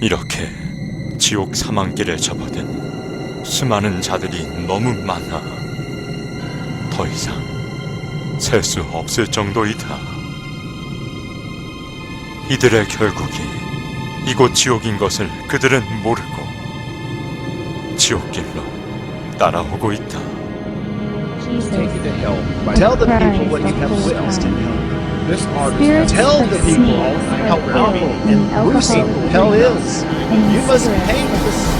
이렇게 지옥 사망길에 접어든 수많은 자들이 너무 많아 더 이상 셀 수 없을 정도이다. 이들의 결국이 이곳 지옥인 것을 그들은 모르고 지옥길로 따라오고 있다. Take you to hell. Tell the people what you have witnessed in hell. This artist tell the people how powerful and gruesome hell is. You must pay for this.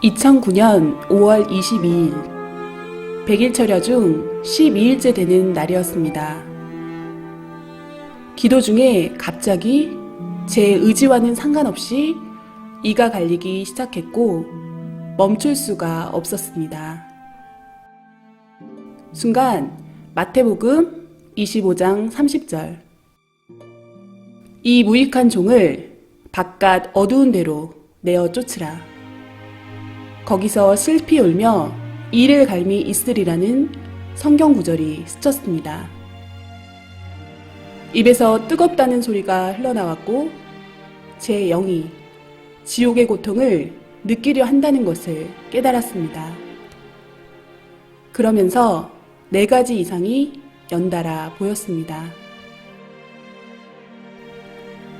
(2009년 5월 22일) 100일 철야 중 12일째 되는 날이었습니다. 기도 중에 갑자기 제 의지와는 상관없이 이가 갈리기 시작했고 멈출 수가 없었습니다. 순간 마태복음 25장 30절 이 무익한 종을 바깥 어두운 데로 내어 쫓으라. 거기서 슬피 울며 이를 갈미 있으리라는 성경 구절이 스쳤습니다. 입에서 뜨겁다는 소리가 흘러나왔고 제 영이 지옥의 고통을 느끼려 한다는 것을 깨달았습니다. 그러면서 4가지 이상이 연달아 보였습니다.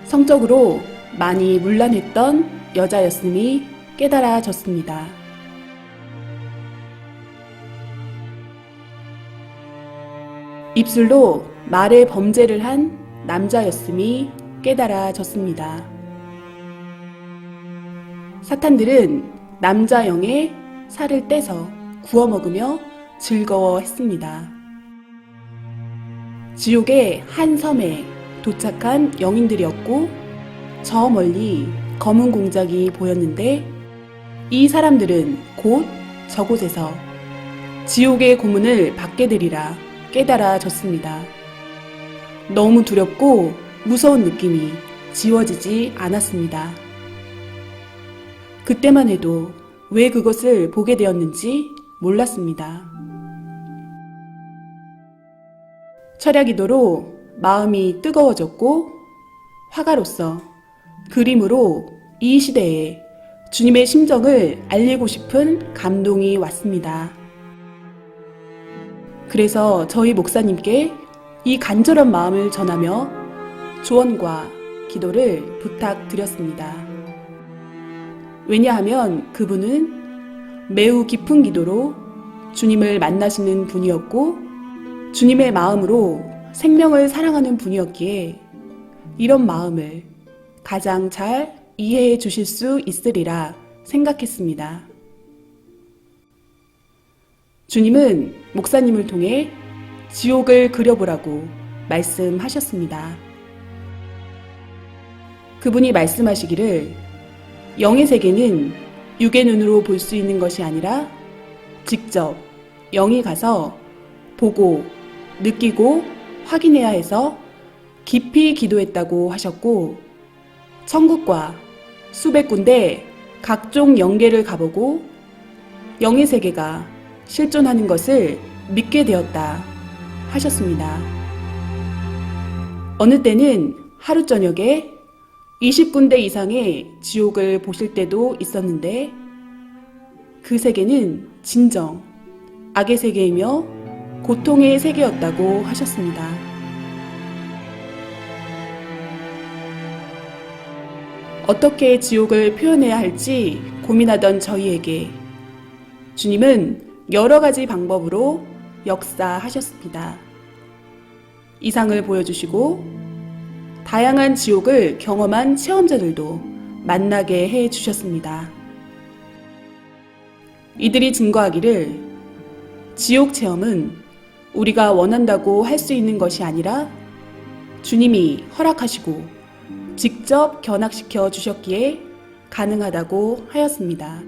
성적으로 많이 문란했던 여자였음이 깨달아졌습니다. 입술로 말의 범죄를 한 남자였음이 깨달아졌습니다. 사탄들은 남자 영의 살을 떼서 구워 먹으며 즐거워했습니다. 지옥의 한 섬에 도착한 영인들이었고 저 멀리 검은 공작이 보였는데 이 사람들은 곧 저곳에서 지옥의 고문을 받게 되리라 깨달아졌습니다. 너무 두렵고 무서운 느낌이 지워지지 않았습니다. 그때만 해도 왜 그것을 보게 되었는지 몰랐습니다. 철야 기도로 마음이 뜨거워졌고 화가로서 그림으로 이 시대에 주님의 심정을 알리고 싶은 감동이 왔습니다. 그래서 저희 목사님께 이 간절한 마음을 전하며 조언과 기도를 부탁드렸습니다. 왜냐하면 그분은 매우 깊은 기도로 주님을 만나시는 분이었고 주님의 마음으로 생명을 사랑하는 분이었기에 이런 마음을 가장 잘 이해해 주실 수 있으리라 생각했습니다. 주님은 목사님을 통해 지옥을 그려보라고 말씀하셨습니다. 그분이 말씀하시기를 영의 세계는 육의 눈으로 볼 수 있는 것이 아니라 직접 영이 가서 보고 느끼고 확인해야 해서 깊이 기도했다고 하셨고 천국과 수백 군데 각종 영계를 가보고 영의 세계가 실존하는 것을 믿게 되었다 하셨습니다. 어느 때는 하루 저녁에 20군데 이상의 지옥을 보실 때도 있었는데 그 세계는 진정 악의 세계이며 고통의 세계였다고 하셨습니다. 어떻게 지옥을 표현해야 할지 고민하던 저희에게 주님은 여러 가지 방법으로 역사하셨습니다. 이상을 보여주시고 다양한 지옥을 경험한 체험자들도 만나게 해 주셨습니다. 이들이 증거하기를 지옥 체험은 우리가 원한다고 할 수 있는 것이 아니라 주님이 허락하시고 직접 견학시켜 주셨기에 가능하다고 하였습니다.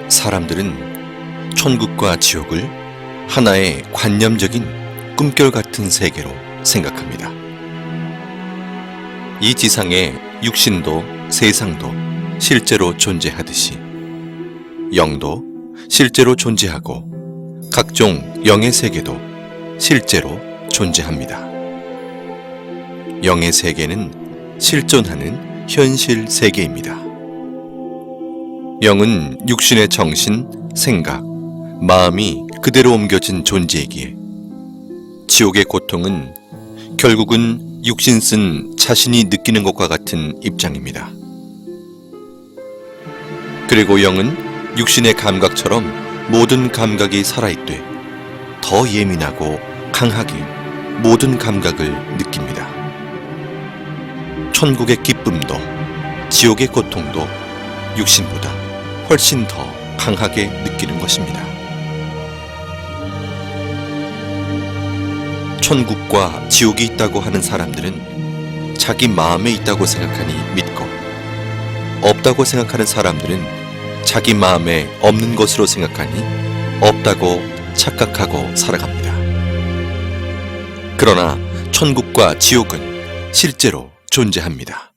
사람들은 천국과 지옥을 하나의 관념적인 꿈결 같은 세계로 생각합니다. 이 지상에 육신도 세상도 실제로 존재하듯이 영도 실제로 존재하고 각종 영의 세계도 실제로 존재합니다. 영의 세계는 실존하는 현실 세계입니다. 영은 육신의 정신, 생각, 마음이 그대로 옮겨진 존재이기에 지옥의 고통은 결국은 육신 쓴 자신이 느끼는 것과 같은 입장입니다. 그리고 영은 육신의 감각처럼 모든 감각이 살아있되 더 예민하고 강하게 모든 감각을 느낍니다. 천국의 기쁨도 지옥의 고통도 육신보다 훨씬 더 강하게 느끼는 것입니다. 천국과 지옥이 있다고 하는 사람들은 자기 마음에 있다고 생각하니 믿고, 없다고 생각하는 사람들은 자기 마음에 없는 것으로 생각하니 없다고 착각하고 살아갑니다. 그러나 천국과 지옥은 실제로 존재합니다.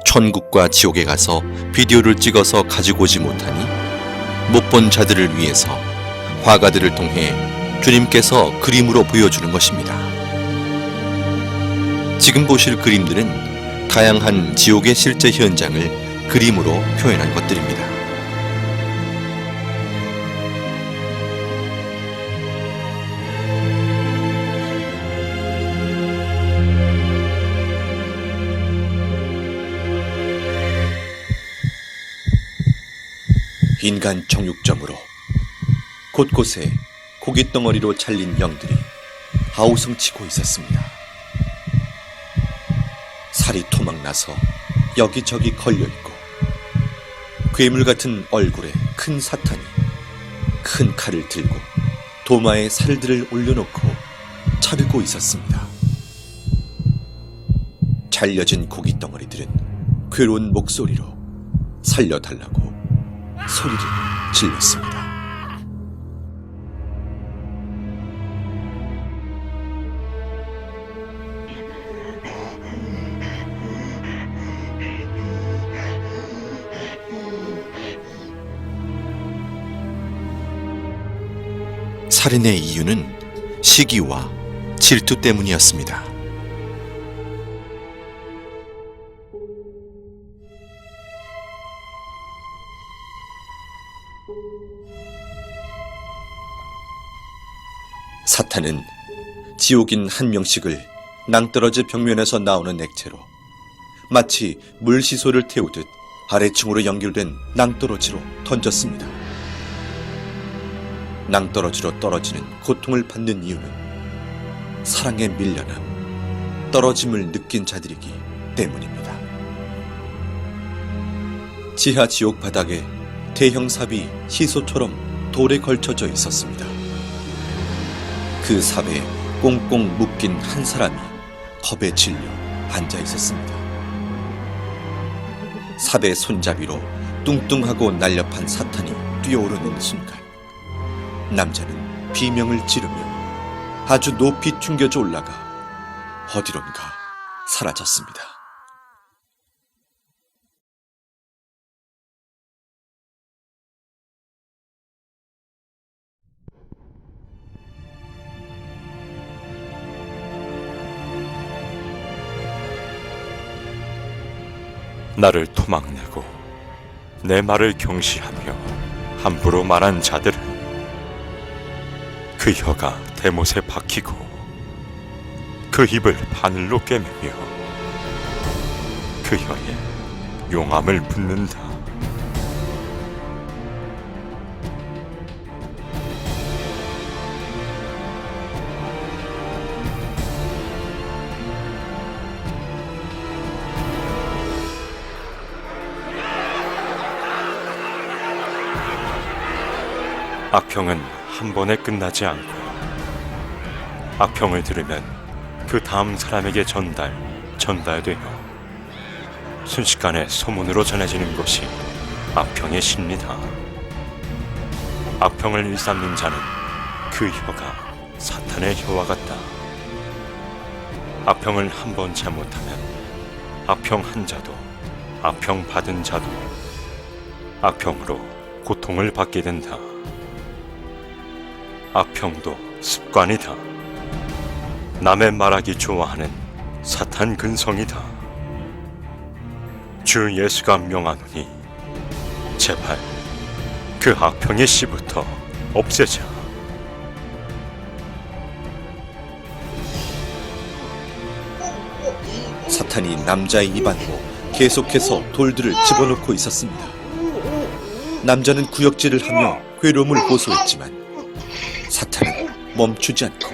천국과 지옥에 가서 비디오를 찍어서 가지고 오지 못하니 못 본 자들을 위해서 화가들을 통해 주님께서 그림으로 보여주는 것입니다. 지금 보실 그림들은 다양한 지옥의 실제 현장을 그림으로 표현한 것들입니다. 인간 정육점으로 곳곳에 고깃덩어리로 잘린 영들이 아우성치고 있었습니다. 살이 토막나서 여기저기 걸려있고 괴물 같은 얼굴에 큰 사탄이 큰 칼을 들고 도마에 살들을 올려놓고 자르고 있었습니다. 잘려진 고깃덩어리들은 괴로운 목소리로 살려달라고 소리를 질렀습니다. 살인의 이유는 시기와 질투 때문이었습니다. 사탄은 지옥인 한 명씩을 낭떠러지 벽면에서 나오는 액체로 마치 물시소를 태우듯 아래층으로 연결된 낭떠러지로 던졌습니다. 낭떠러지로 떨어지는 고통을 받는 이유는 사랑에 밀려나 떨어짐을 느낀 자들이기 때문입니다. 지하 지옥 바닥에 대형 삽이 시소처럼 돌에 걸쳐져 있었습니다. 그 삽에 꽁꽁 묶인 한 사람이 겁에 질려 앉아 있었습니다. 삽의 손잡이로 뚱뚱하고 날렵한 사탄이 뛰어오르는 순간 남자는 비명을 지르며 아주 높이 튕겨져 올라가 어디론가 사라졌습니다. 나를 토막내고 내 말을 경시하며 함부로 말한 자들은 그 혀가 대못에 박히고 그 입을 바늘로 꿰매며 그 혀에 용암을 붓는다. 악평은 한 번에 끝나지 않고 악평을 들으면 그 다음 사람에게 전달되어 순식간에 소문으로 전해지는 것이 악평의 시입니다. 악평을 일삼는 자는 그 혀가 사탄의 혀와 같다. 악평을 한 번 잘못하면 악평한 자도 악평 받은 자도 악평으로 고통을 받게 된다. 악평도 습관이다. 남의 말하기 좋아하는 사탄 근성이다. 주 예수가 명하노니 제발 그 악평의 씨부터 없애자. 사탄이 남자의 입 안으로 계속해서 돌들을 집어넣고 있었습니다. 남자는 구역질을 하며 괴로움을 호소했지만 사탄은 멈추지 않고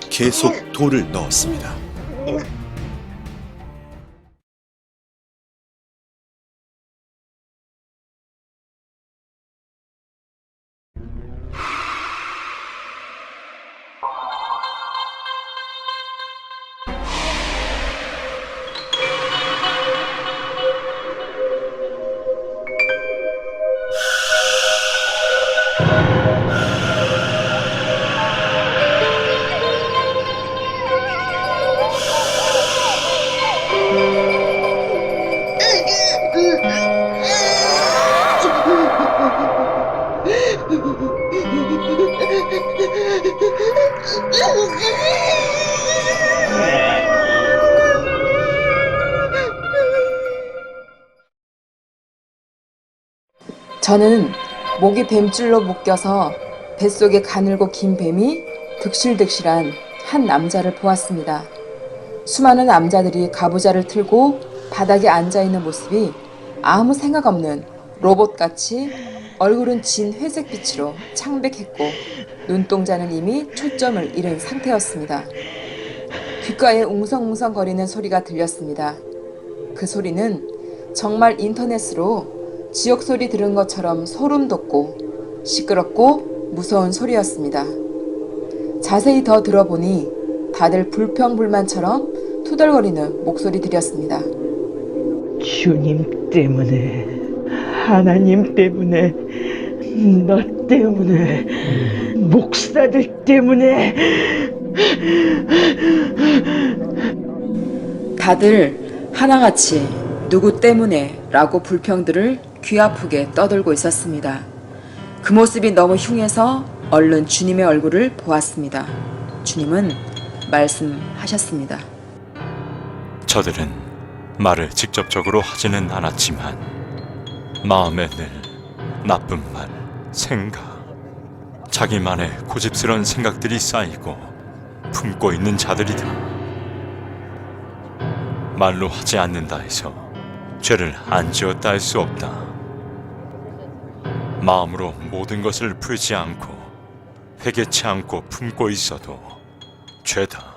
계속 돌을 넣었습니다. 저는 목이 뱀줄로 묶여서 뱃속에 가늘고 긴 뱀이 득실득실한 한 남자를 보았습니다. 수많은 남자들이 가부좌를 틀고 바닥에 앉아있는 모습이 아무 생각 없는 로봇같이 얼굴은 진 회색빛으로 창백했고 눈동자는 이미 초점을 잃은 상태였습니다. 귓가에 웅성웅성거리는 소리가 들렸습니다. 그 소리는 정말 인터넷으로 지옥소리 들은 것처럼 소름 돋고 시끄럽고 무서운 소리였습니다. 자세히 더 들어보니 다들 불평불만처럼 투덜거리는 목소리들이었습니다. 주님 때문에, 하나님 때문에, 너 때문에, 목사들 때문에. 다들 하나같이 누구 때문에 라고 불평들을 귀 아프게 떠들고 있었습니다. 그 모습이 너무 흉해서 얼른 주님의 얼굴을 보았습니다. 주님은 말씀하셨습니다. 저들은 말을 직접적으로 하지는 않았지만 마음에 늘 나쁜 말, 생각, 자기만의 고집스러운 생각들이 쌓이고 품고 있는 자들이다. 말로 하지 않는다 해서 죄를 안 지었다 할 수 없다. 마음으로 모든 것을 풀지 않고 회개치 않고 품고 있어도 죄다.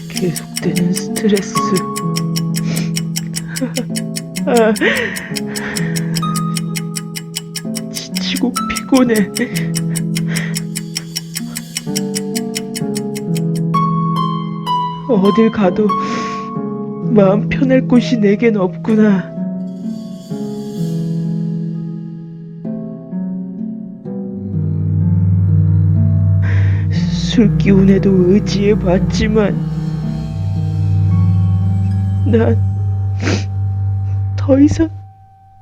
계속되는 스트레스. 지치고 피곤해. 어딜 가도 마음 편할 곳이 내겐 없구나. 술 기운에도 의지해봤지만 난 더 이상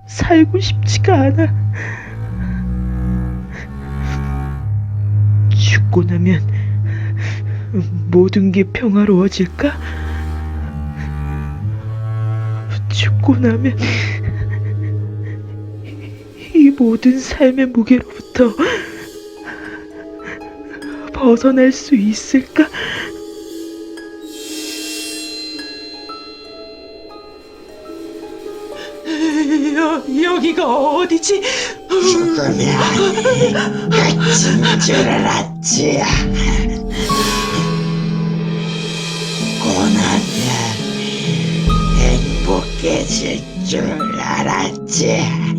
살고 싶지가 않아. 죽고 나면 모든 게 평화로워질까? 죽고 나면 이 모든 삶의 무게로부터 벗어날 수 있을까? 여기가 어디지? 죽으면 끝인 줄 알았지. 고나면 행복해질 줄 알았지.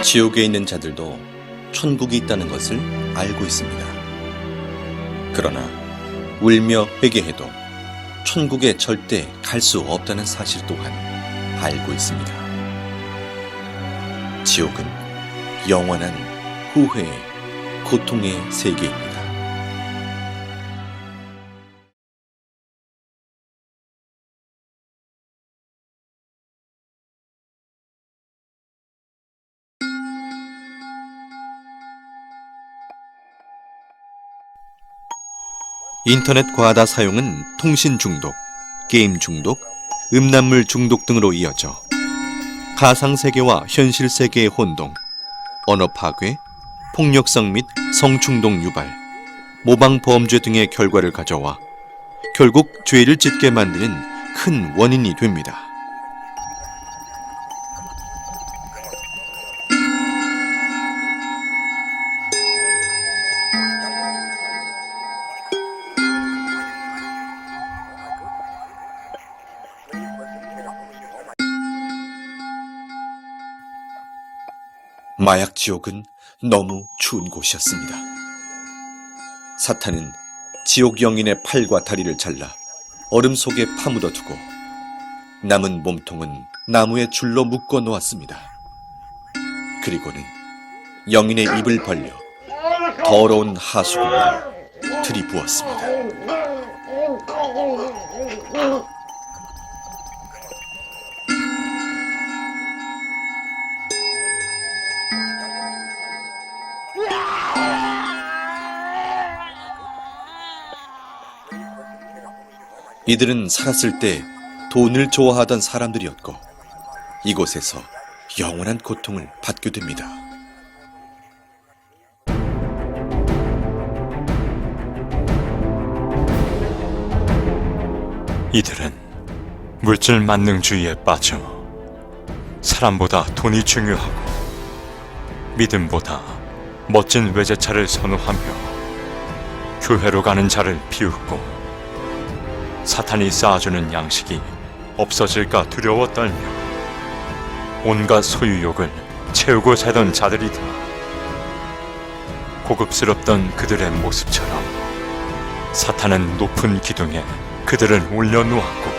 지옥에 있는 자들도 천국이 있다는 것을 알고 있습니다. 그러나 울며 회개해도 천국에 절대 갈 수 없다는 사실 또한 알고 있습니다. 지옥은 영원한 후회의 고통의 세계입니다. 인터넷 과다 사용은 통신 중독, 게임 중독, 음란물 중독 등으로 이어져 가상세계와 현실 세계의 혼동, 언어 파괴, 폭력성 및 성충동 유발, 모방 범죄 등의 결과를 가져와 결국 죄를 짓게 만드는 큰 원인이 됩니다. 마약 지옥은 너무 추운 곳이었습니다. 사탄은 지옥 영인의 팔과 다리를 잘라 얼음 속에 파묻어 두고 남은 몸통은 나무에 줄로 묶어 놓았습니다. 그리고는 영인의 입을 벌려 더러운 하수구를 들이부었습니다. 이들은 살았을 때 돈을 좋아하던 사람들이었고 이곳에서 영원한 고통을 받게 됩니다. 이들은 물질 만능주의에 빠져 사람보다 돈이 중요하고 믿음보다 멋진 외제차를 선호하며 교회로 가는 자를 비웃고 사탄이 쌓아주는 양식이 없어질까 두려워 떨며 온갖 소유욕을 채우고 살던 자들이다. 고급스럽던 그들의 모습처럼 사탄은 높은 기둥에 그들을 올려놓았고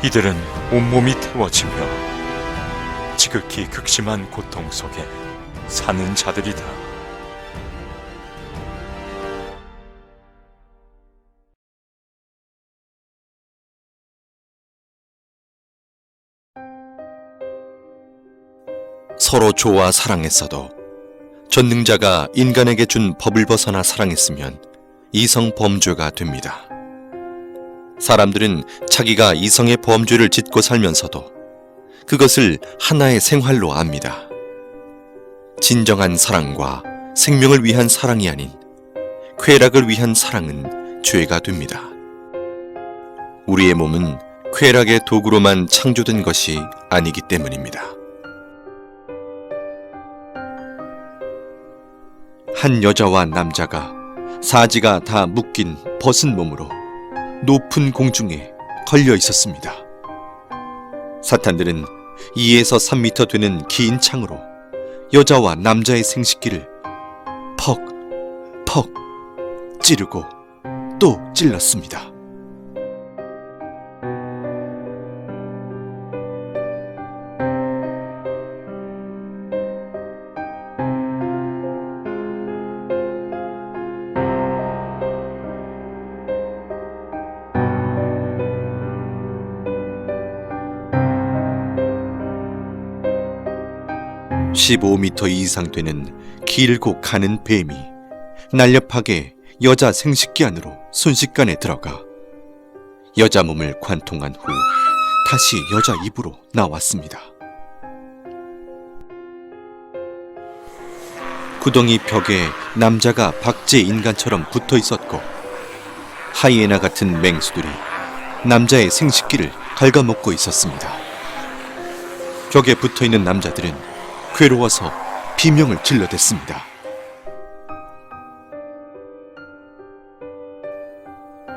이들은 온몸이 태워지며 지극히 극심한 고통 속에 사는 자들이다. 서로 좋아 사랑했어도 전능자가 인간에게 준 법을 벗어나 사랑했으면 이성 범죄가 됩니다. 사람들은 자기가 이성의 범죄를 짓고 살면서도 그것을 하나의 생활로 압니다. 진정한 사랑과 생명을 위한 사랑이 아닌 쾌락을 위한 사랑은 죄가 됩니다. 우리의 몸은 쾌락의 도구로만 창조된 것이 아니기 때문입니다. 한 여자와 남자가 사지가 다 묶인 벗은 몸으로 높은 공중에 걸려 있었습니다. 사탄들은 2에서 3미터 되는 긴 창으로 여자와 남자의 생식기를 퍽, 퍽 찌르고 또 찔렀습니다. (15m) 이상 되는 길고 가는 뱀이 날렵하게 여자 생식기 안으로 순식간에 들어가 여자 몸을 관통한 후 다시 여자 입으로 나왔습니다. 구덩이 벽에 남자가 박제 인간처럼 붙어 있었고 하이에나 같은 맹수들이 남자의 생식기를 갉아먹고 있었습니다. 벽에 붙어 있는 남자들은 괴로워서 비명을 질러댔습니다.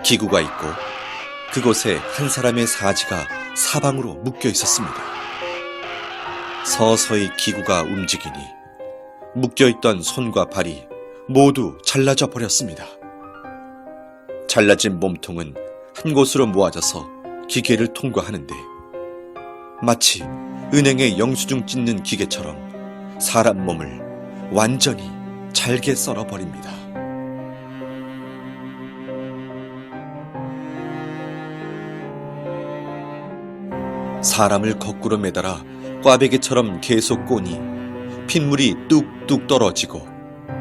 기구가 있고 그곳에 한 사람의 사지가 사방으로 묶여 있었습니다. 서서히 기구가 움직이니 묶여있던 손과 발이 모두 잘라져 버렸습니다. 잘라진 몸통은 한 곳으로 모아져서 기계를 통과하는데 마치 은행에 영수증 찢는 기계처럼 사람 몸을 완전히 잘게 썰어버립니다. 사람을 거꾸로 매달아 꽈배기처럼 계속 꼬니 핏물이 뚝뚝 떨어지고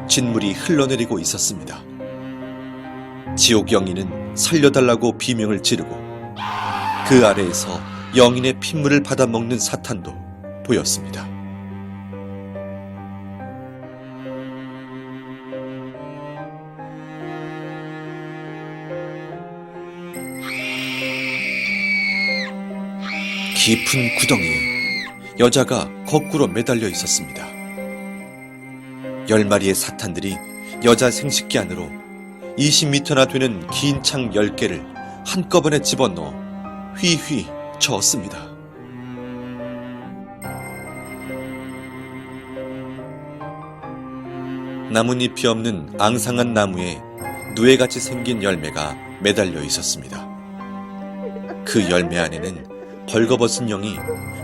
진물이 흘러내리고 있었습니다. 지옥 영인은 살려달라고 비명을 지르고 그 아래에서 영인의 핏물을 받아먹는 사탄도 보였습니다. 깊은 구덩이에 여자가 거꾸로 매달려 있었습니다. 10마리의 사탄들이 여자 생식기 안으로 20m나 되는 긴 창 10개를 한꺼번에 집어넣어 휘휘 저었습니다. 나뭇잎이 없는 앙상한 나무에 누에같이 생긴 열매가 매달려 있었습니다. 그 열매 안에는 벌거벗은 영이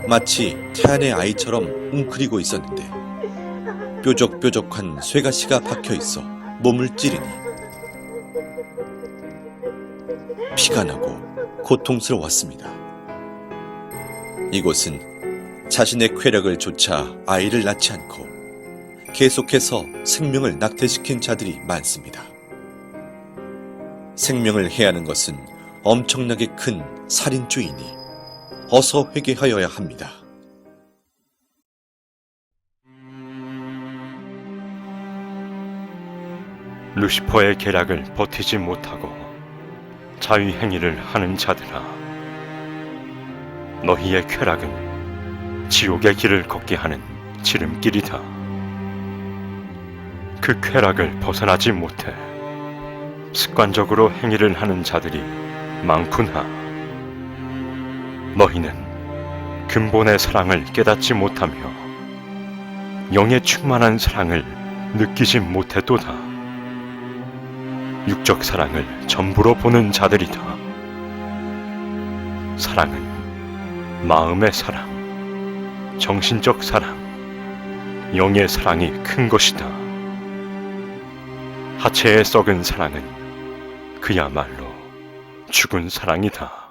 마치 태안의 아이처럼 웅크리고 있었는데 뾰족뾰족한 쇠가시가 박혀 있어 몸을 찌르니 피가 나고 고통스러웠습니다. 이곳은 자신의 쾌락을 좇아 아이를 낳지 않고 계속해서 생명을 낙태시킨 자들이 많습니다. 생명을 해하는 것은 엄청나게 큰 살인죄이니 어서 회개하여야 합니다. 루시퍼의 계략을 버티지 못하고 자위행위를 하는 자들아, 너희의 쾌락은 지옥의 길을 걷게 하는 지름길이다. 그 쾌락을 벗어나지 못해 습관적으로 행위를 하는 자들이 많구나. 너희는 근본의 사랑을 깨닫지 못하며 영의 충만한 사랑을 느끼지 못했도다. 육적 사랑을 전부로 보는 자들이다. 사랑은 마음의 사랑, 정신적 사랑, 영의 사랑이 큰 것이다. 하체의 썩은 사랑은 그야말로 죽은 사랑이다.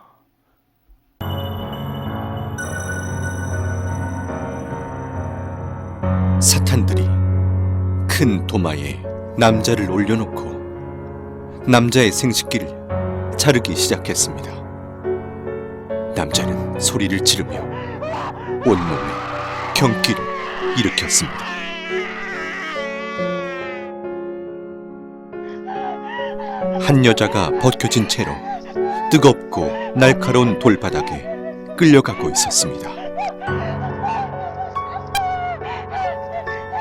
사탄들이 큰 도마에 남자를 올려놓고 남자의 생식기를 자르기 시작했습니다. 남자는 소리를 지르며 온몸에 경기를 일으켰습니다. 한 여자가 벗겨진 채로 뜨겁고 날카로운 돌바닥에 끌려가고 있었습니다.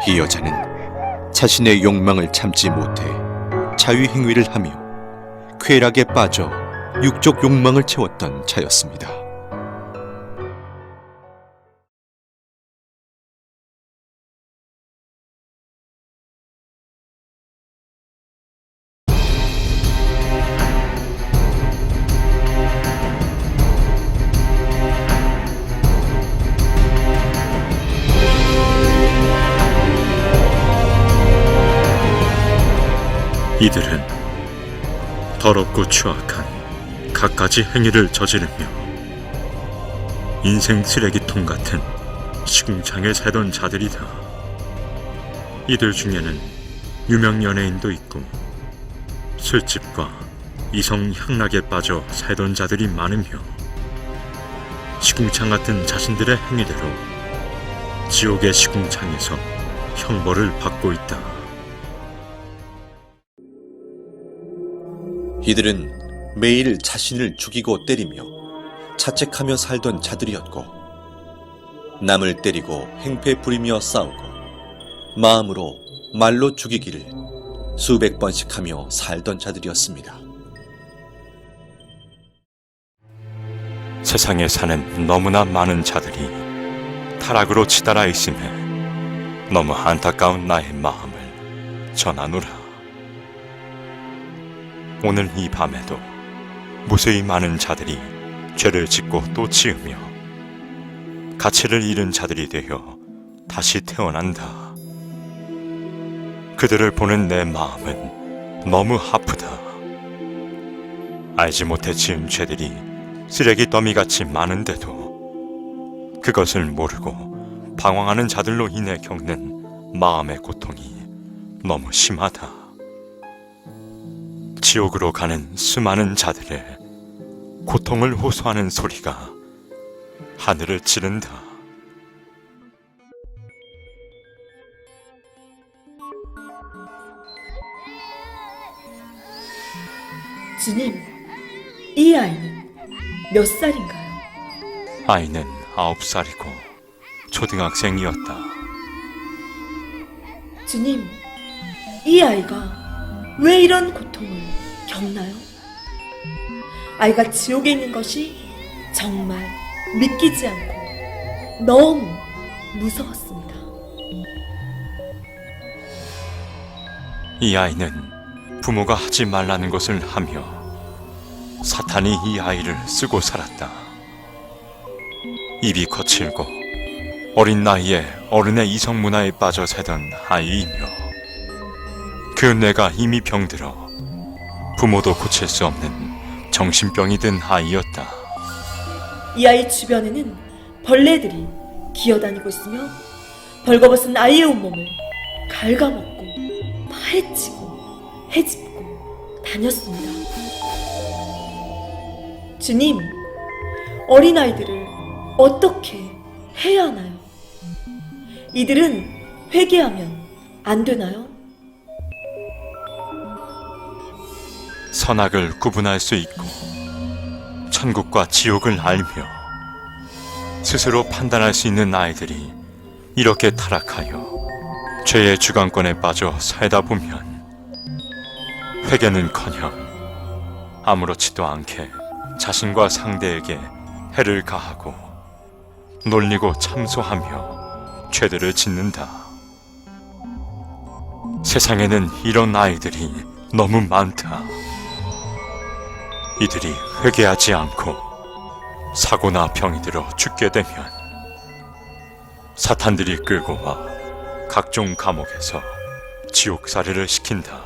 이 여자는 자신의 욕망을 참지 못해 자위행위를 하며 쾌락에 빠져 육적 욕망을 채웠던 자였습니다. 이들은 더럽고 추악한 갖가지 행위를 저지르며 인생 쓰레기통 같은 시궁창에 살던 자들이다. 이들 중에는 유명 연예인도 있고 술집과 이성 향락에 빠져 살던 자들이 많으며 시궁창 같은 자신들의 행위대로 지옥의 시궁창에서 형벌을 받고 있다. 이들은 매일 자신을 죽이고 때리며 자책하며 살던 자들이었고 남을 때리고 행패 부리며 싸우고 마음으로 말로 죽이기를 수백 번씩 하며 살던 자들이었습니다. 세상에 사는 너무나 많은 자들이 타락으로 치달아 있음에 너무 안타까운 나의 마음을 전하노라. 오늘 이 밤에도 무수히 많은 자들이 죄를 짓고 또 지으며 가치를 잃은 자들이 되어 다시 태어난다. 그들을 보는 내 마음은 너무 아프다. 알지 못해 지은 죄들이 쓰레기 더미같이 많은데도 그것을 모르고 방황하는 자들로 인해 겪는 마음의 고통이 너무 심하다. 지옥으로 가는 수많은 자들의 고통을 호소하는 소리가 하늘을 찌른다. 주님, 이 아이는 몇 살인가요? 아이는 9살이고 초등학생이었다. 주님, 이 아이가 왜 이런 고통을 겪나요? 아이가 지옥에 있는 것이 정말 믿기지 않고 너무 무서웠습니다. 이 아이는 부모가 하지 말라는 것을 하며 사탄이 이 아이를 쓰고 살았다. 입이 거칠고 어린 나이에 어른의 이성 문화에 빠져 살던 아이이며 그 뇌가 이미 병들어 부모도 고칠 수 없는 정신병이 든 아이였다. 이 아이 주변에는 벌레들이 기어다니고 있으며 벌거벗은 아이의 온몸을 갉아먹고 파헤치고 헤집고 다녔습니다. 주님, 어린아이들을 어떻게 해야 하나요? 이들은 회개하면 안 되나요? 선악을 구분할 수 있고 천국과 지옥을 알며 스스로 판단할 수 있는 아이들이 이렇게 타락하여 죄의 주관권에 빠져 살다 보면 회개는커녕 아무렇지도 않게 자신과 상대에게 해를 가하고 놀리고 참소하며 죄들을 짓는다. 세상에는 이런 아이들이 너무 많다. 이들이 회개하지 않고 사고나 병이 들어 죽게 되면 사탄들이 끌고 와 각종 감옥에서 지옥살이를 시킨다.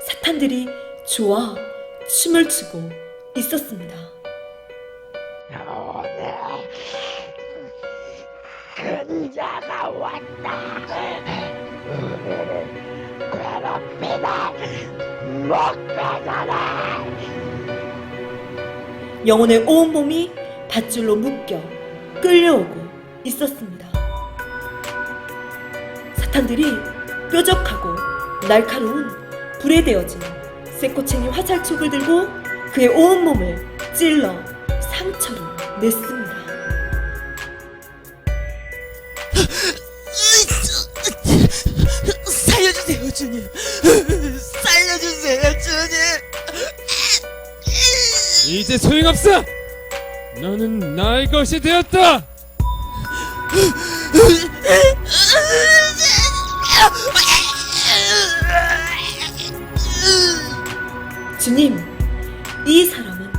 사탄들이 좋아 춤을 추고 있었습니다. 오늘 근자가 왔다. 괴롭히다 못 가잖아. 영혼의 온몸이 밧줄로 묶여 끌려오고 있었습니다. 사탄들이 뾰족하고 날카로운 불에 데워진 쇠꼬챙이 화살촉을 들고 그의 온몸을 찔러 상처를 냈습니다. 살려주세요, 주님. 살려주세요, 주님. 이제 소용없어. 너는 나의 것이 되었다. 주님, 이 사람은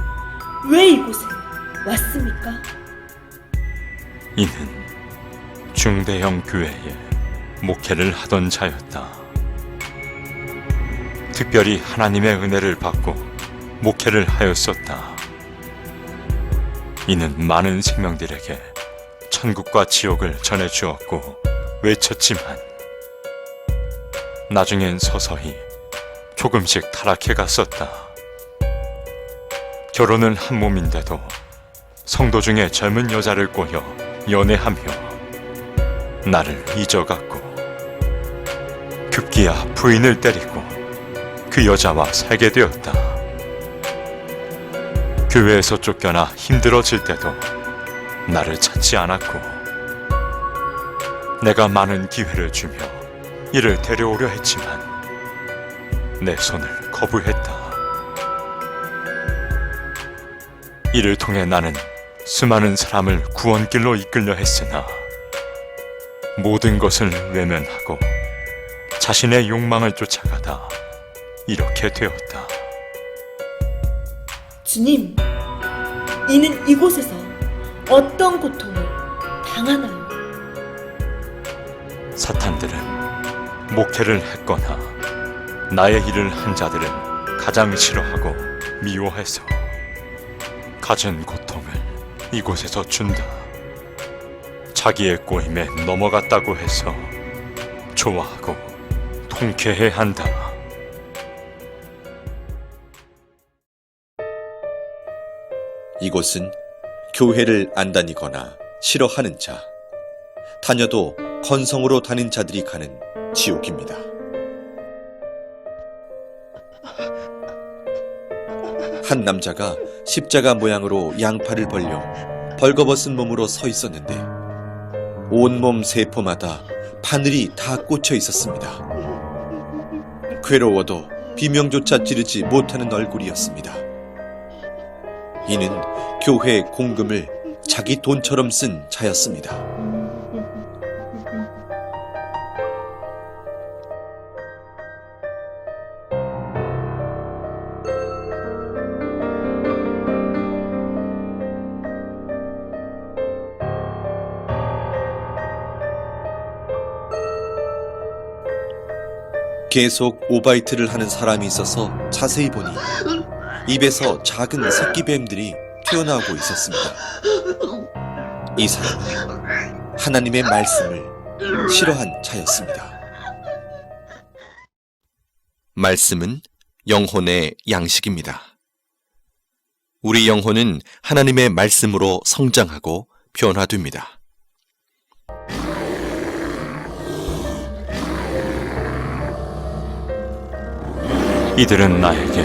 왜 이곳에 왔습니까? 이는 중대형 교회에 목회를 하던 자였다. 특별히 하나님의 은혜를 받고 목회를 하였었다. 이는 많은 생명들에게 천국과 지옥을 전해주었고 외쳤지만 나중엔 서서히 조금씩 타락해 갔었다. 결혼은 한 몸인데도 성도 중에 젊은 여자를 꼬여 연애하며 나를 잊어갔고 급기야 부인을 때리고 그 여자와 살게 되었다. 교회에서 쫓겨나 힘들어질 때도 나를 찾지 않았고 내가 많은 기회를 주며 이를 데려오려 했지만 내 손을 거부했다. 이를 통해 나는 수많은 사람을 구원길로 이끌려 했으나 모든 것을 외면하고 자신의 욕망을 쫓아가다 이렇게 되었다. 주님, 이는 이곳에서 어떤 고통을 당하나요? 사탄들은 목회를 했거나 나의 일을 한 자들은 가장 싫어하고 미워해서 가진 고통을 이곳에서 준다. 자기의 꼬임에 넘어갔다고 해서 좋아하고 통쾌해 한다. 이곳은 교회를 안 다니거나 싫어하는 자, 다녀도 건성으로 다닌 자들이 가는 지옥입니다. 한 남자가 십자가 모양으로 양팔을 벌려 벌거벗은 몸으로 서 있었는데 온몸 세포마다 바늘이 다 꽂혀 있었습니다. 괴로워도 비명조차 지르지 못하는 얼굴이었습니다. 이는 교회 공금을 자기 돈처럼 쓴 자였습니다. 계속 오바이트를 하는 사람이 있어서 자세히 보니 입에서 작은 새끼뱀들이 튀어나오고 있었습니다. 이 사람은 하나님의 말씀을 싫어한 자였습니다. 말씀은 영혼의 양식입니다. 우리 영혼은 하나님의 말씀으로 성장하고 변화됩니다. 이들은 나에게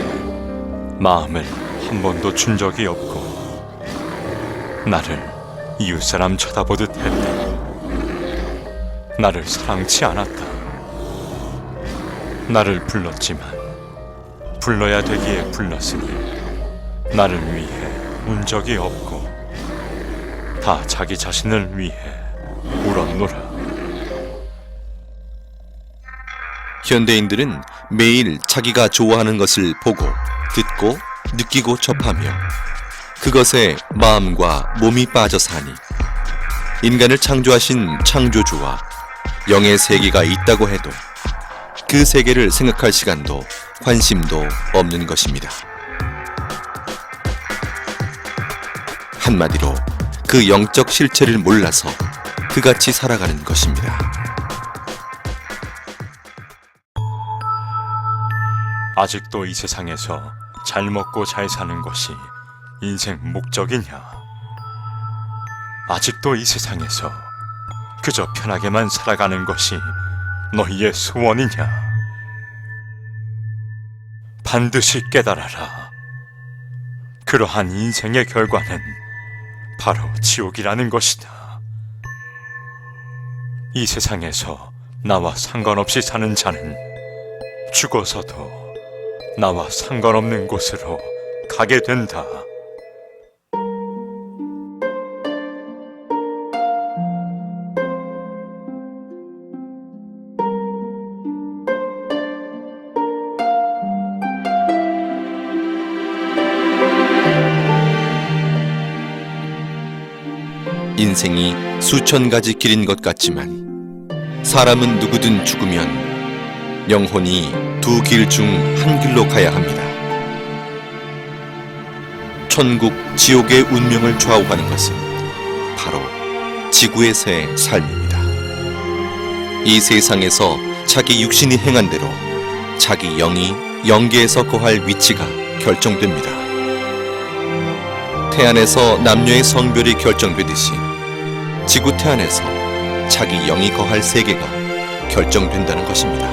마음을 한 번도 준 적이 없고 나를 이웃사람 쳐다보듯 했다. 나를 사랑치 않았다. 나를 불렀지만 불러야 되기에 불렀으니 나를 위해 운 적이 없고 다 자기 자신을 위해 울었노라. 현대인들은 매일 자기가 좋아하는 것을 보고, 듣고, 느끼고 접하며 그것에 마음과 몸이 빠져 사니 인간을 창조하신 창조주와 영의 세계가 있다고 해도 그 세계를 생각할 시간도 관심도 없는 것입니다. 한마디로 그 영적 실체를 몰라서 그같이 살아가는 것입니다. 아직도 이 세상에서 잘 먹고 잘 사는 것이 인생 목적이냐? 아직도 이 세상에서 그저 편하게만 살아가는 것이 너희의 소원이냐? 반드시 깨달아라. 그러한 인생의 결과는 바로 지옥이라는 것이다. 이 세상에서 나와 상관없이 사는 자는 죽어서도 나와 상관없는 곳으로 가게 된다. 인생이 수천 가지 길인 것 같지만 사람은 누구든 죽으면 영혼이 두 길 중 한 길로 가야 합니다. 천국, 지옥의 운명을 좌우하는 것은 바로 지구에서의 삶입니다. 이 세상에서 자기 육신이 행한 대로 자기 영이 영계에서 거할 위치가 결정됩니다. 태안에서 남녀의 성별이 결정되듯이 지구 태안에서 자기 영이 거할 세계가 결정된다는 것입니다.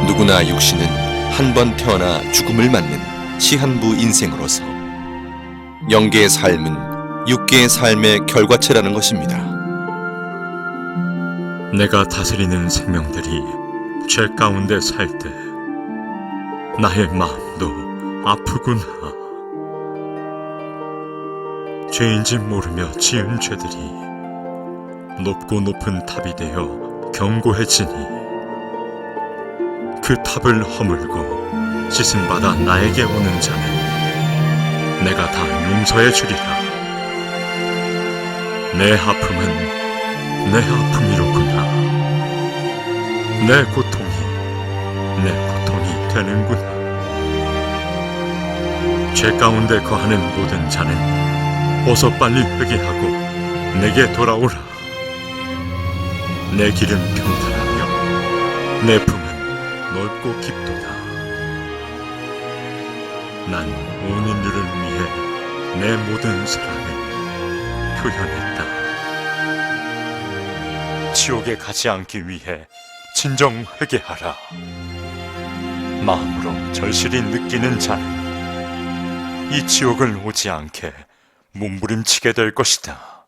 누구나 육신은 한 번 태어나 죽음을 맞는 시한부 인생으로서 영계의 삶은 육계의 삶의 결과체라는 것입니다. 내가 다스리는 생명들이 죄 가운데 살 때 나의 마음도 아프구나. 죄인지 모르며 지은 죄들이 높고 높은 탑이 되어 견고해지니 그 탑을 허물고 씻음받아 나에게 오는 자는 내가 다 용서해 주리라. 내 아픔은 내 아픔이로구나. 내 고통이 되는구나. 죄 가운데 거하는 모든 자는 어서 빨리 회개하고 내게 돌아오라. 내 길은 평탄하며 내 품은 넓고 깊도다. 난 온 인류를 위해 내 모든 사랑을 표현했다. 지옥에 가지 않기 위해 진정 회개하라. 마음으로 절실히 느끼는 자는 이 지옥을 오지 않게 몸부림치게 될 것이다.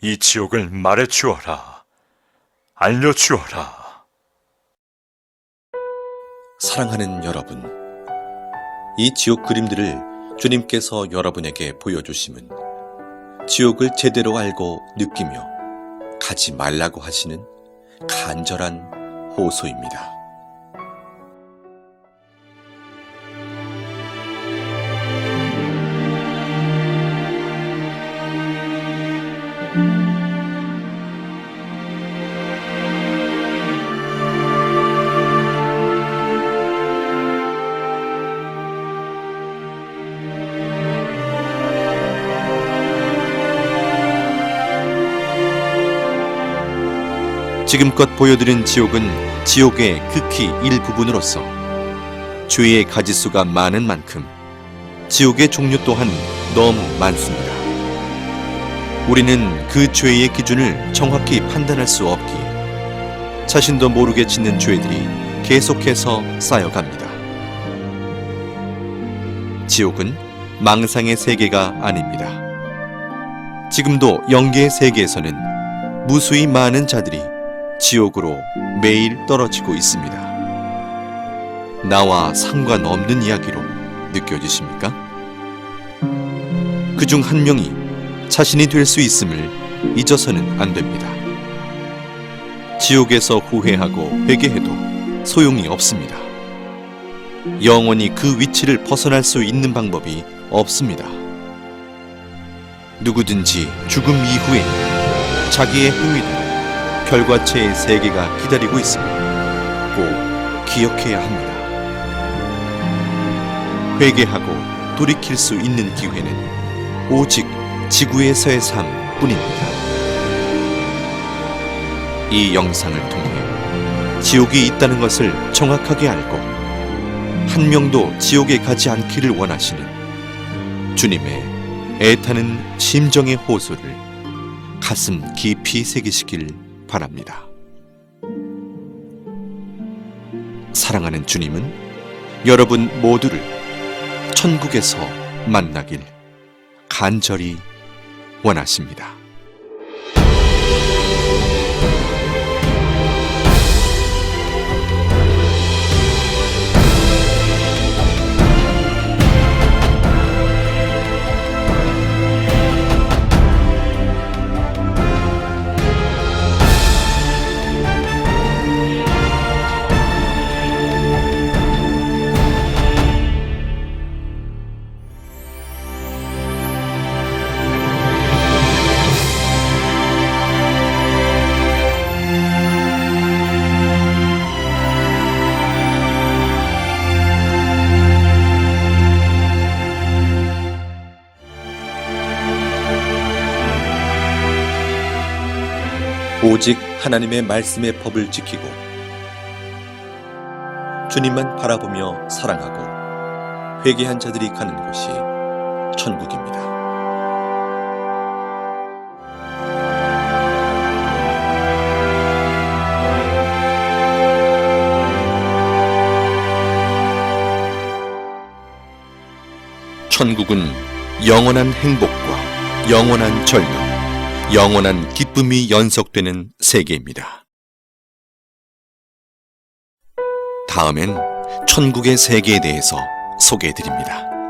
이 지옥을 말해 주어라. 알려 주어라. 사랑하는 여러분, 이 지옥 그림들을 주님께서 여러분에게 보여주심은 지옥을 제대로 알고 느끼며 가지 말라고 하시는 간절한 호소입니다. 지금껏 보여드린 지옥은 지옥의 극히 일부분으로서 죄의 가지수가 많은 만큼 지옥의 종류 또한 너무 많습니다. 우리는 그 죄의 기준을 정확히 판단할 수 없기에 자신도 모르게 짓는 죄들이 계속해서 쌓여갑니다. 지옥은 망상의 세계가 아닙니다. 지금도 영계의 세계에서는 무수히 많은 자들이 지옥으로 매일 떨어지고 있습니다. 나와 상관없는 이야기로 느껴지십니까? 그중 한 명이 자신이 될 수 있음을 잊어서는 안 됩니다. 지옥에서 후회하고 회개해도 소용이 없습니다. 영원히 그 위치를 벗어날 수 있는 방법이 없습니다. 누구든지 죽음 이후에 자기의 행위대로 결과체의 세계가 기다리고 있음을 꼭 기억해야 합니다. 회개하고 돌이킬 수 있는 기회는 오직 지구에서의 삶뿐입니다. 이 영상을 통해 지옥이 있다는 것을 정확하게 알고 한 명도 지옥에 가지 않기를 원하시는 주님의 애타는 심정의 호소를 가슴 깊이 새기시길 바랍니다. 사랑하는 주님은 여러분 모두를 천국에서 만나길 간절히 원하십니다. 오직 하나님의 말씀의 법을 지키고 주님만 바라보며 사랑하고 회개한 자들이 가는 곳이 천국입니다. 천국은 영원한 행복과 영원한 절망, 영원한 기쁨이 연속되는 세계입니다. 다음엔 천국의 세계에 대해서 소개해 드립니다.